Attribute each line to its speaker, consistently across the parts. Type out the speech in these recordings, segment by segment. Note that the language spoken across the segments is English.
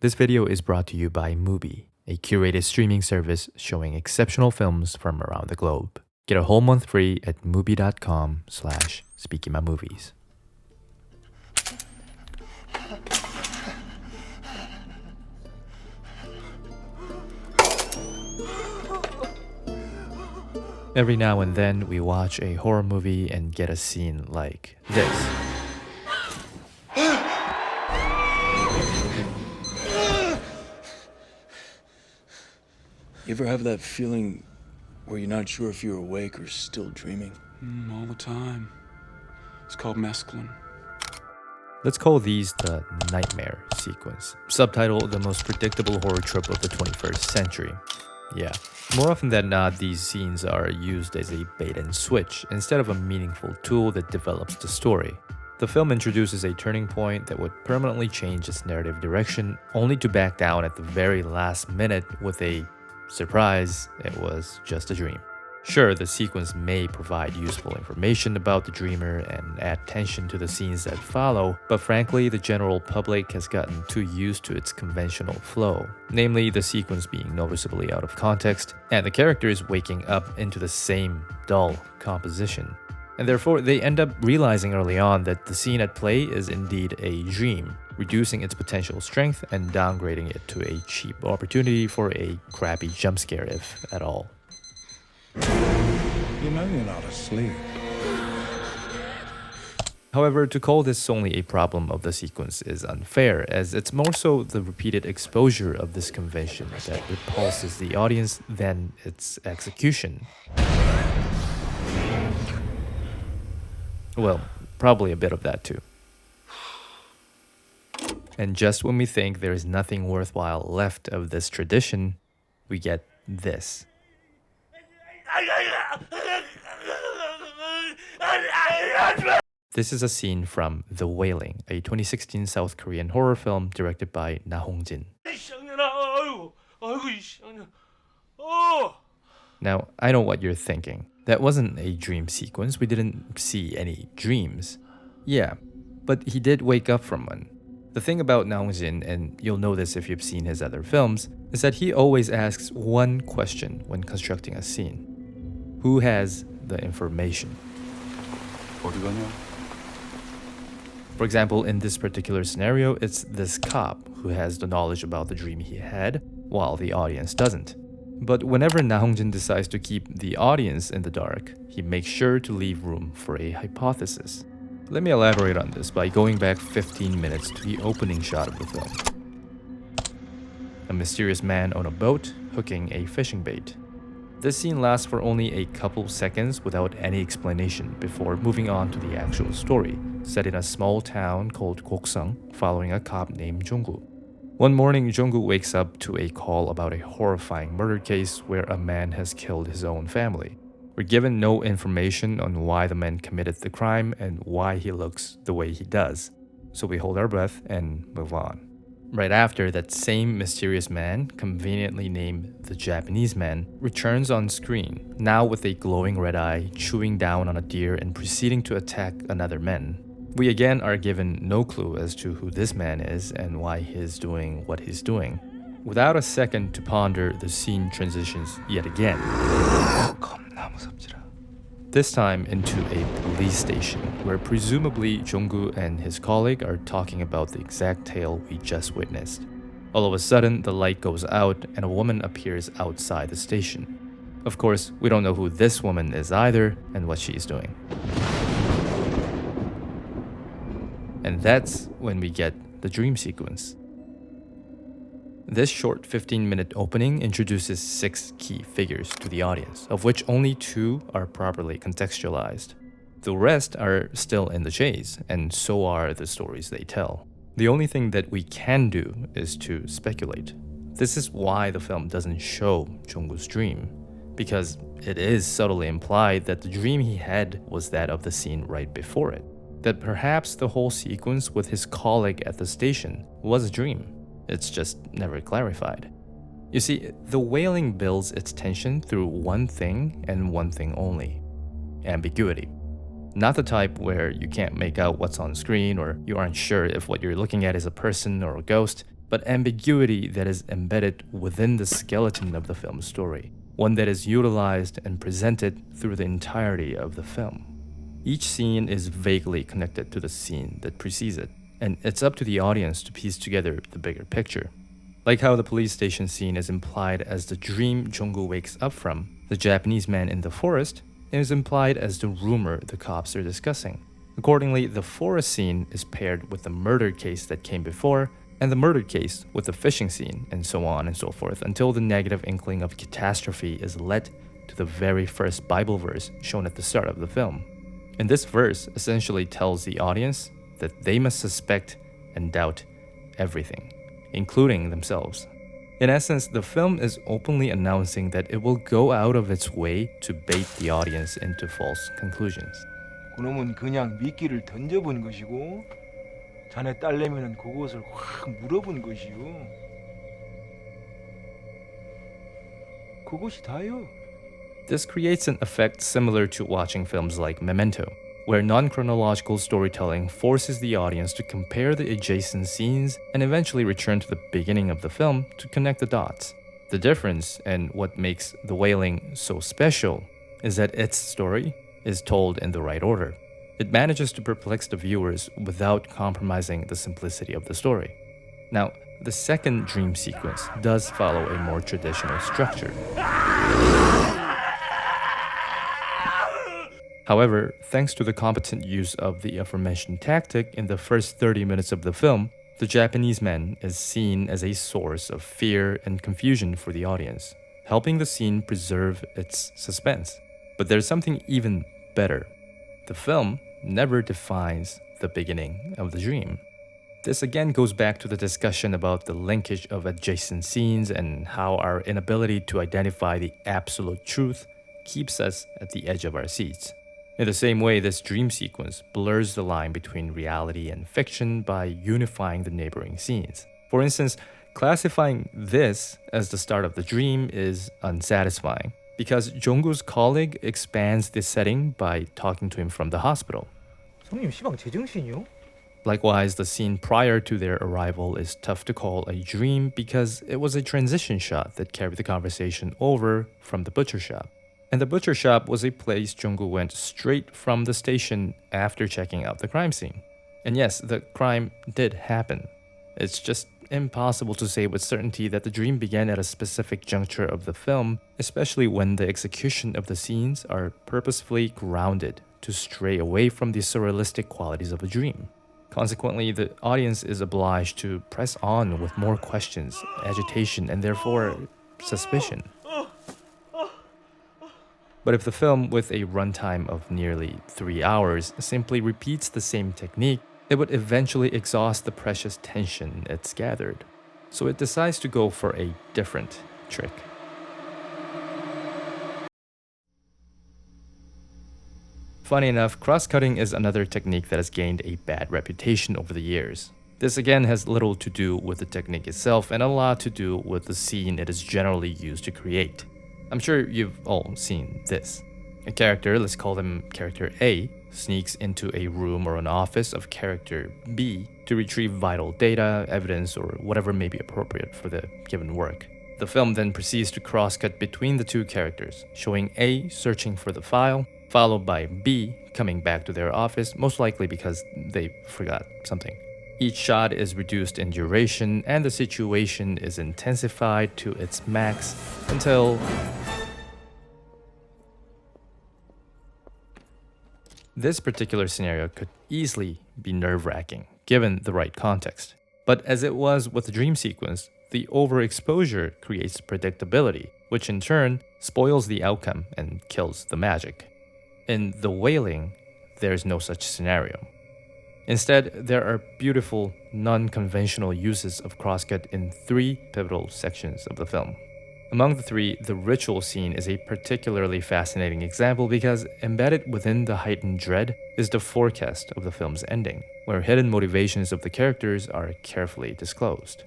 Speaker 1: This video is brought to you by Mubi, a curated streaming service showing exceptional films from around the globe. Get a whole month free at mubi.com/SpikimaMovies. Every now and then, we watch a horror movie and get a scene like this.
Speaker 2: You ever have that feeling where you're not sure if you're awake or still dreaming?
Speaker 3: All the time. It's called mescaline.
Speaker 1: Let's call these the nightmare sequence. Subtitle, the most predictable horror trope of the 21st century. Yeah, more often than not, these scenes are used as a bait and switch instead of a meaningful tool that develops the story. The film introduces a turning point that would permanently change its narrative direction, only to back down at the very last minute with a surprise, it was just a dream. Sure, the sequence may provide useful information about the dreamer and add tension to the scenes that follow, but frankly, the general public has gotten too used to its conventional flow, namely the sequence being noticeably out of context and the characters waking up into the same dull composition. And therefore, they end up realizing early on that the scene at play is indeed a dream, reducing its potential strength and downgrading it to a cheap opportunity for a crappy jump scare, if at all.
Speaker 4: You know you're not asleep.
Speaker 1: However, to call this only a problem of the sequence is unfair, as it's more so the repeated exposure of this convention that repulses the audience than its execution. Well, probably a bit of that too. And just when we think there is nothing worthwhile left of this tradition, we get this. This is a scene from The Wailing, a 2016 South Korean horror film directed by Na Hong-jin. Now, I know what you're thinking. That wasn't a dream sequence. We didn't see any dreams. Yeah, but he did wake up from one. The thing about Na Hong-jin, and you'll know this if you've seen his other films, is that he always asks one question when constructing a scene. Who has the information?
Speaker 3: 어디 가냐?
Speaker 1: For example, in this particular scenario, it's this cop who has the knowledge about the dream he had, while the audience doesn't. But whenever Na Hong-jin decides to keep the audience in the dark, he makes sure to leave room for a hypothesis. Let me elaborate on this by going back 15 minutes to the opening shot of the film. A mysterious man on a boat hooking a fishing bait. This scene lasts for only a couple seconds without any explanation before moving on to the actual story, set in a small town called Goksang, following a cop named Jung-gu. One morning, Jung-gu wakes up to a call about a horrifying murder case where a man has killed his own family. We're given no information on why the man committed the crime and why he looks the way he does, so we hold our breath and move on. Right after, that same mysterious man, conveniently named the Japanese man, returns on screen, now with a glowing red eye, chewing down on a deer and proceeding to attack another man. We again are given no clue as to who this man is and why he's doing what he's doing. Without a second to ponder, the scene transitions yet again. This time into a police station, where presumably Jung-gu and his colleague are talking about the exact tale we just witnessed. All of a sudden, the light goes out and a woman appears outside the station. Of course, we don't know who this woman is either and what she's doing. And that's when we get the dream sequence. This short 15-minute opening introduces 6 key figures to the audience, of which only 2 are properly contextualized. The rest are still in the chase, and so are the stories they tell. The only thing that we can do is to speculate. This is why the film doesn't show Jung-gu's dream, because it is subtly implied that the dream he had was that of the scene right before it. That perhaps the whole sequence with his colleague at the station was a dream. It's just never clarified. You see, The Wailing builds its tension through one thing and one thing only: ambiguity. Not the type where you can't make out what's on screen or you aren't sure if what you're looking at is a person or a ghost. but ambiguity that is embedded within the skeleton of the film's story, one that is utilized and presented through the entirety of the film. Each scene is vaguely connected to the scene that precedes it, and it's up to the audience to piece together the bigger picture. Like how the police station scene is implied as the dream Jong-gu wakes up from, the Japanese man in the forest is implied as the rumor the cops are discussing. Accordingly, the forest scene is paired with the murder case that came before, and the murder case with the fishing scene, and so on and so forth, until the negative inkling of catastrophe is led to the very first Bible verse shown at the start of the film. And this verse essentially tells the audience that they must suspect and doubt everything, including themselves. In essence, the film is openly announcing that it will go out of its way to bait the audience into false conclusions.
Speaker 4: 그놈은 그냥 미끼를 던져본 것이고 자네 딸내미는 그것을 확 물어본 것이요. 그것이 다요.
Speaker 1: This creates an effect similar to watching films like Memento, where non-chronological storytelling forces the audience to compare the adjacent scenes and eventually return to the beginning of the film to connect the dots. The difference, and what makes The Wailing so special, is that its story is told in the right order. It manages to perplex the viewers without compromising the simplicity of the story. Now, the second dream sequence does follow a more traditional structure. However, thanks to the competent use of the aforementioned tactic in the first 30 minutes of the film, the Japanese man is seen as a source of fear and confusion for the audience, helping the scene preserve its suspense. But there's something even better. The film never defines the beginning of the dream. This again goes back to the discussion about the linkage of adjacent scenes and how our inability to identify the absolute truth keeps us at the edge of our seats. In the same way, this dream sequence blurs the line between reality and fiction by unifying the neighboring scenes. For instance, classifying this as the start of the dream is unsatisfying, because Jong-gu's colleague expands the setting by talking to him from the hospital.
Speaker 4: 성님 시방 제정신이요?
Speaker 1: Likewise, the scene prior to their arrival is tough to call a dream because it was a transition shot that carried the conversation over from the butcher shop. And the butcher shop was a place Jong-gu went straight from the station after checking out the crime scene. And yes, the crime did happen. It's just impossible to say with certainty that the dream began at a specific juncture of the film, especially when the execution of the scenes are purposefully grounded to stray away from the surrealistic qualities of a dream. Consequently, the audience is obliged to press on with more questions, agitation, and therefore suspicion. But if the film, with a runtime of nearly 3 hours, simply repeats the same technique, it would eventually exhaust the precious tension it's gathered. So it decides to go for a different trick. Funny enough, cross-cutting is another technique that has gained a bad reputation over the years. This again has little to do with the technique itself and a lot to do with the scene it is generally used to create. I'm sure you've all seen this. A character, let's call them character A, sneaks into a room or an office of character B to retrieve vital data, evidence, or whatever may be appropriate for the given work. The film then proceeds to cross-cut between the two characters, showing A searching for the file, followed by B coming back to their office, most likely because they forgot something. Each shot is reduced in duration and the situation is intensified to its max until this particular scenario could easily be nerve-wracking given the right context. But as it was with the dream sequence, the overexposure creates predictability, which in turn spoils the outcome and kills the magic. In The Wailing, there's no such scenario. Instead, there are beautiful, non-conventional uses of crosscut in 3 pivotal sections of the film. Among the 3, the ritual scene is a particularly fascinating example because embedded within the heightened dread is the forecast of the film's ending, where hidden motivations of the characters are carefully disclosed.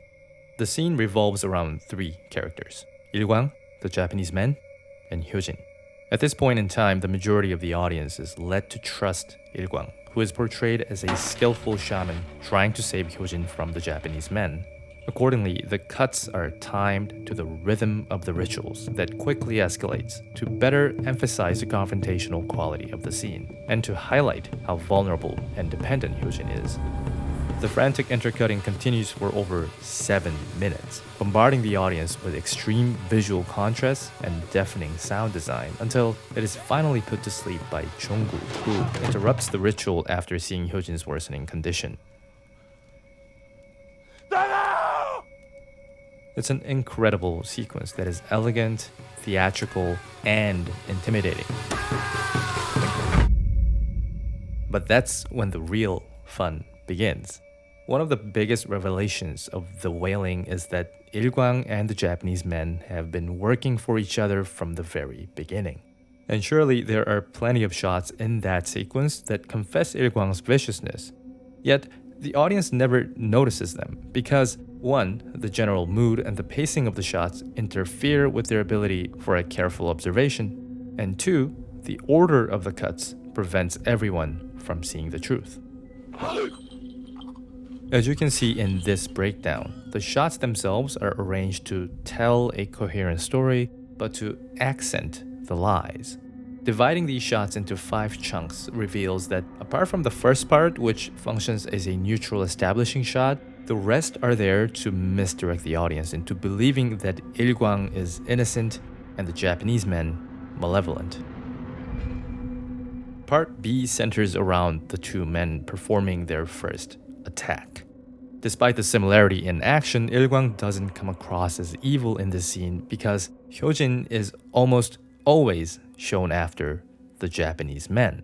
Speaker 1: The scene revolves around 3 characters: Il-gwang, the Japanese man, and Hyojin. At this point in time, the majority of the audience is led to trust Il-gwang, who is portrayed as a skillful shaman trying to save Hyojin from the Japanese men. Accordingly, the cuts are timed to the rhythm of the rituals that quickly escalates to better emphasize the confrontational quality of the scene and to highlight how vulnerable and dependent Hyojin is. The frantic intercutting continues for over 7 minutes, bombarding the audience with extreme visual contrast and deafening sound design until it is finally put to sleep by Jung-gu, who interrupts the ritual after seeing Hyojin's worsening condition. It's an incredible sequence that is elegant, theatrical, and intimidating. But that's when the real fun begins. One of the biggest revelations of the Wailing is that Il-kwang and the Japanese men have been working for each other from the very beginning. And surely there are plenty of shots in that sequence that confess Il-kwang's viciousness. Yet, the audience never notices them because 1. The general mood and the pacing of the shots interfere with their ability for a careful observation, and 2. The order of the cuts prevents everyone from seeing the truth. As you can see in this breakdown, the shots themselves are arranged to tell a coherent story, but to accent the lies. Dividing these shots into 5 chunks reveals that apart from the first part, which functions as a neutral establishing shot, the rest are there to misdirect the audience into believing that Il-kwang is innocent and the Japanese men malevolent. Part B centers around the two men performing their first attack. Despite the similarity in action, Il-kwang doesn't come across as evil in this scene because Hyojin is almost always shown after the Japanese men.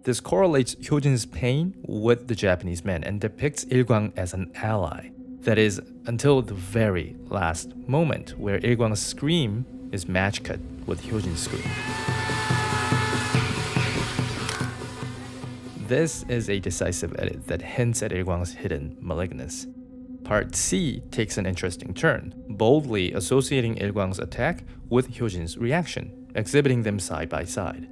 Speaker 1: This correlates Hyojin's pain with the Japanese men and depicts Il-kwang as an ally. That is, until the very last moment where Il-kwang's scream is match cut with Hyojin's scream. This is a decisive edit that hints at Il-kwang's hidden malignance. Part C takes an interesting turn, boldly associating Il-kwang's attack with Hyojin's reaction, exhibiting them side by side.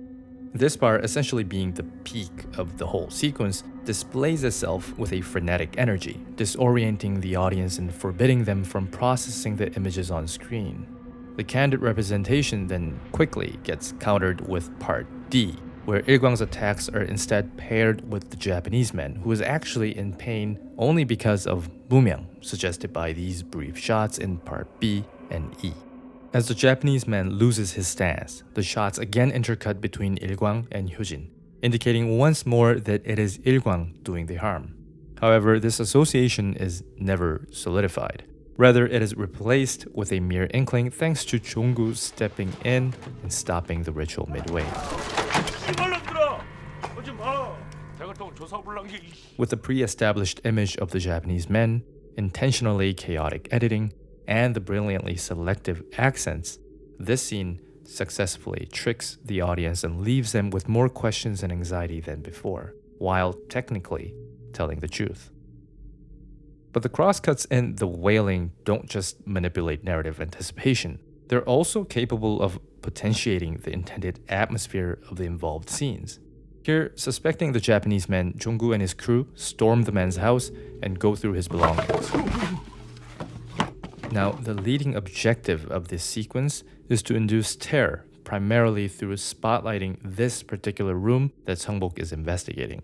Speaker 1: This part, essentially being the peak of the whole sequence, displays itself with a frenetic energy, disorienting the audience and forbidding them from processing the images on screen. The candid representation then quickly gets countered with Part D, where Il-kwang's attacks are instead paired with the Japanese men, who is actually in pain only because of Mumyang, suggested by these brief shots in Part B and E. As the Japanese man loses his stance, the shots again intercut between Il-kwang and Hyojin, indicating once more that it is Il-kwang doing the harm. However, this association is never solidified. Rather, it is replaced with a mere inkling thanks to Jung-gu stepping in and stopping the ritual midway. With the pre-established image of the Japanese men, intentionally chaotic editing, and the brilliantly selective accents, this scene successfully tricks the audience and leaves them with more questions and anxiety than before, while technically telling the truth. But the crosscuts in The Wailing don't just manipulate narrative anticipation. They're also capable of potentiating the intended atmosphere of the involved scenes. Here, suspecting the Japanese man, Jung-gu and his crew storm the man's house and go through his belongings. Now, the leading objective of this sequence is to induce terror, primarily through spotlighting this particular room that Seongbok is investigating.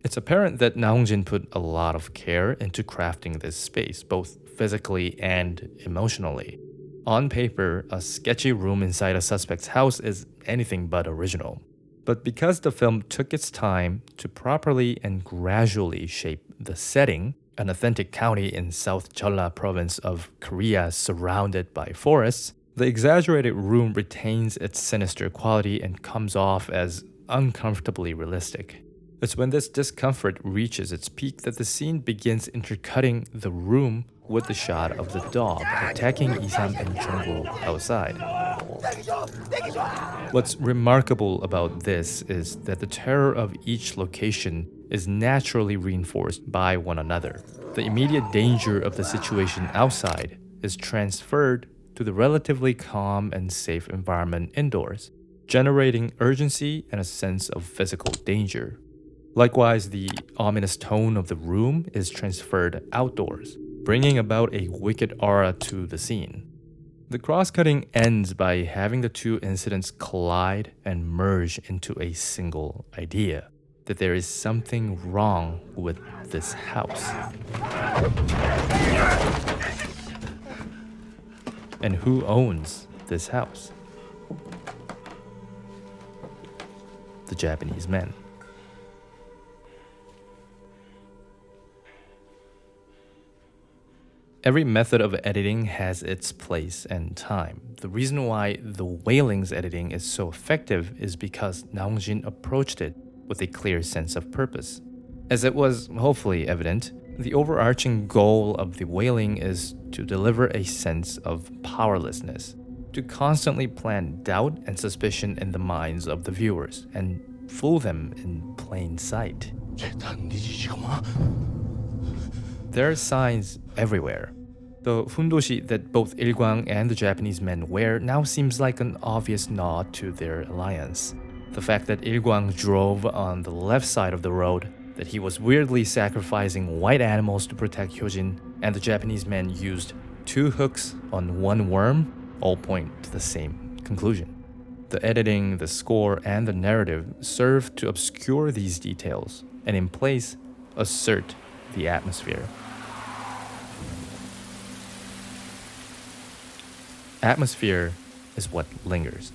Speaker 1: It's apparent that Na Hong-jin put a lot of care into crafting this space, both physically and emotionally. On paper, a sketchy room inside a suspect's house is anything but original. But because the film took its time to properly and gradually shape the setting, an authentic county in South Jeolla province of Korea surrounded by forests, the exaggerated room retains its sinister quality and comes off as uncomfortably realistic. It's when this discomfort reaches its peak that the scene begins intercutting the room with the shot of the dog attacking Isam and Jung-gu outside. What's remarkable about this is that the terror of each location is naturally reinforced by one another. The immediate danger of the situation outside is transferred to the relatively calm and safe environment indoors, generating urgency and a sense of physical danger. Likewise, the ominous tone of the room is transferred outdoors, bringing about a wicked aura to the scene. The cross-cutting ends by having the two incidents collide and merge into a single idea, that there is something wrong with this house. And who owns this house? The Japanese men. Every method of editing has its place and time. The reason why the Wailing's editing is so effective is because Naongjin approached it with a clear sense of purpose. As it was hopefully evident, the overarching goal of the Wailing is to deliver a sense of powerlessness, to constantly plant doubt and suspicion in the minds of the viewers and fool them in plain sight. There are signs everywhere. The fundoshi that both Il-gwang and the Japanese men wear now seems like an obvious nod to their alliance. The fact that Il-gwang drove on the left side of the road, that he was weirdly sacrificing white animals to protect Hyojin, and the Japanese men used 2 hooks on 1 worm, all point to the same conclusion. The editing, the score, and the narrative serve to obscure these details, and in place, assert the atmosphere. Atmosphere is what lingers.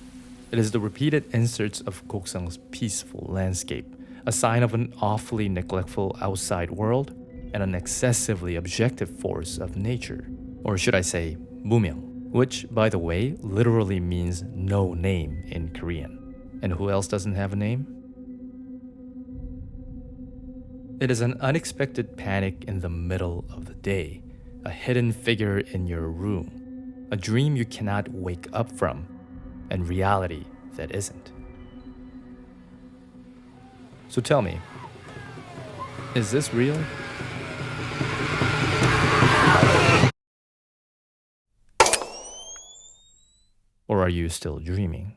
Speaker 1: It is the repeated inserts of Koksang's peaceful landscape, a sign of an awfully neglectful outside world and an excessively objective force of nature. Or should I say, 무명, which, by the way, literally means no name in Korean. And who else doesn't have a name? It is an unexpected panic in the middle of the day, a hidden figure in your room, a dream you cannot wake up from, and reality that isn't. So tell me, is this real? Or are you still dreaming?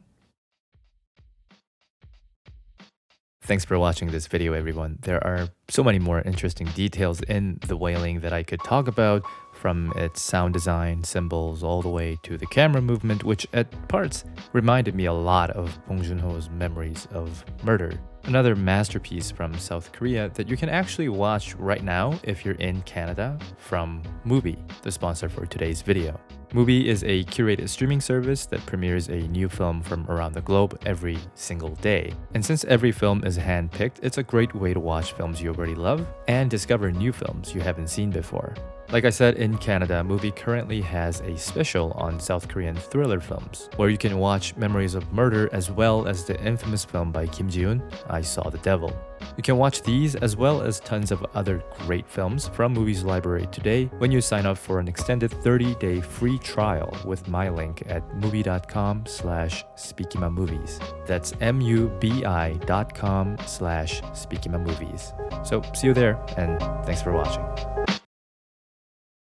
Speaker 1: Thanks for watching this video, everyone. There are so many more interesting details in The Wailing that I could talk about, from its sound design, symbols, all the way to the camera movement, which at parts reminded me a lot of Bong Joon-ho's Memories of Murder, another masterpiece from South Korea that you can actually watch right now if you're in Canada from Mubi, the sponsor for today's video. Mubi is a curated streaming service that premieres a new film from around the globe every single day. And since every film is hand-picked, it's a great way to watch films you already love and discover new films you haven't seen before. Like I said, in Canada, Mubi currently has a special on South Korean thriller films, where you can watch Memories of Murder as well as the infamous film by Kim Ji-yoon, I Saw the Devil. You can watch these as well as tons of other great films from Mubi's library today when you sign up for an extended 30-day free trial with my link at mubi.com/SpikimaMovies. That's mubi.com/SpikimaMovies. So see you there, and thanks for watching.